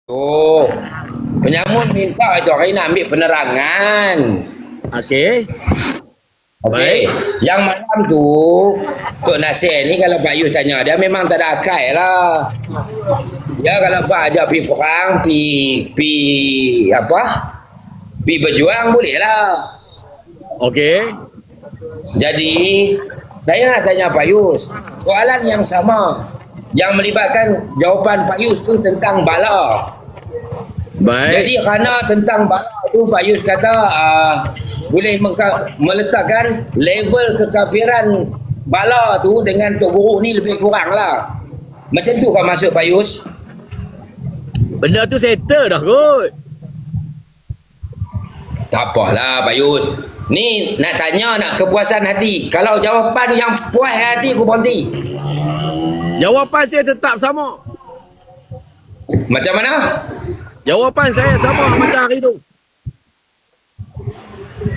Oh, penyamun minta Tok Raina ambil penerangan. Okey. Okey. Yang malam tu, Tok Nasir ni kalau Pak Yus tanya, dia memang tak ada akal lah. Dia kalau Pak ajak pergi perang, pergi apa? Pergi berjuang boleh lah. Okey. Jadi, saya nak tanya Pak Yus, soalan yang sama. Yang melibatkan jawapan Pak Yus tu tentang bala. Baik. Jadi kerana tentang bala tu Pak Yus kata boleh meletakkan level kekafiran bala tu dengan Tok Guru ni lebih kurang lah. Macam tu kan maksud Pak Yus? Benda tu settle dah kot. Tak apalah Pak Yus. Ni nak tanya nak kepuasan hati. Kalau jawapan yang puas hati aku berhenti. Jawapan saya tetap sama. Macam mana? Jawapan saya sama macam hari tu.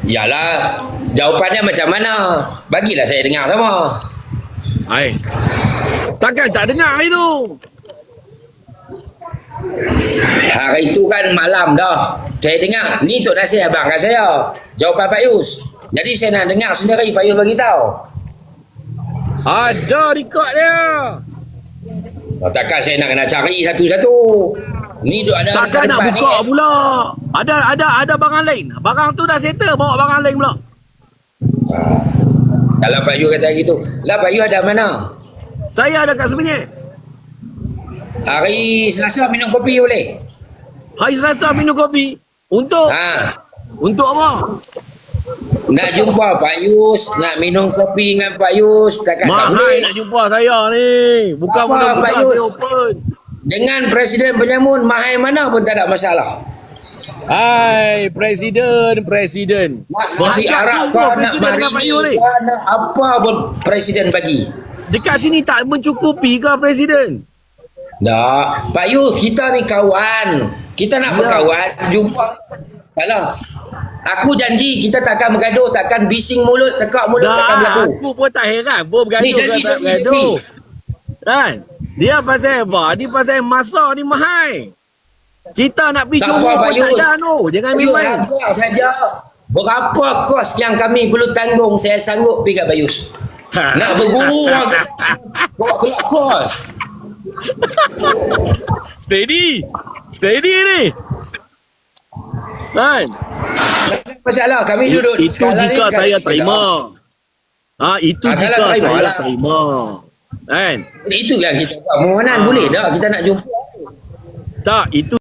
Yalah, jawapannya macam mana? Bagilah saya dengar sama. Hai. Takkan tak dengar hari tu. Hari tu kan malam dah. Saya dengar, ni Tok Nasir abang kat saya. Jawapan Pak Yus. Jadi saya nak dengar sendiri Pak Yus bagi tahu. Ada rekod dia. Takkan saya nak kena cari satu-satu. Ni duk ada Takkan nak buka ni pula. Ada barang lain. Barang tu dah settle, bawa barang lain pula. Kalau Pak Yus kata gitu. Lah Pak Yus ada mana? Saya ada kat Semenyih. Hari Selasa minum kopi boleh? Hari Selasa minum kopi. Untuk Untuk apa? Nak jumpa Pak Yus, nak minum kopi dengan Pak Yus, takkan tak boleh. Mahal nak jumpa saya ni. Bukan apa Pak Yus? Open. Dengan Presiden penyamun mahal mana pun tak ada masalah. Hai, Presiden. Nak nasi Arab kau, nak marini kau, nak apa pun Presiden bagi. Dekat sini tak mencukupi ke Presiden? Tak, Pak Yus, kita ni kawan. Kita nak berkawan, jumpa. Salah. Aku janji kita takkan bergaduh, takkan bising mulut, tekak mulut, takkan berlaku. Aku pun tak heran pun bergaduh. Ni janji. Kan? Dia pasal apa? Dia pasal masa ni mahal. Kita nak pergi jumpa pun tak ada no. Jangan main-main. Apa saja. Berapa kos yang kami perlu tanggung, saya sanggup pergi kat Bayus. Nak berguru bawa keluar kos. Steady ni. Kan? Masalah kami duduk itu jika saya terima. Itu jika saya terima. Kan? Itu yang kita buat. Permohonan boleh tak kita nak jumpa? Tak, itu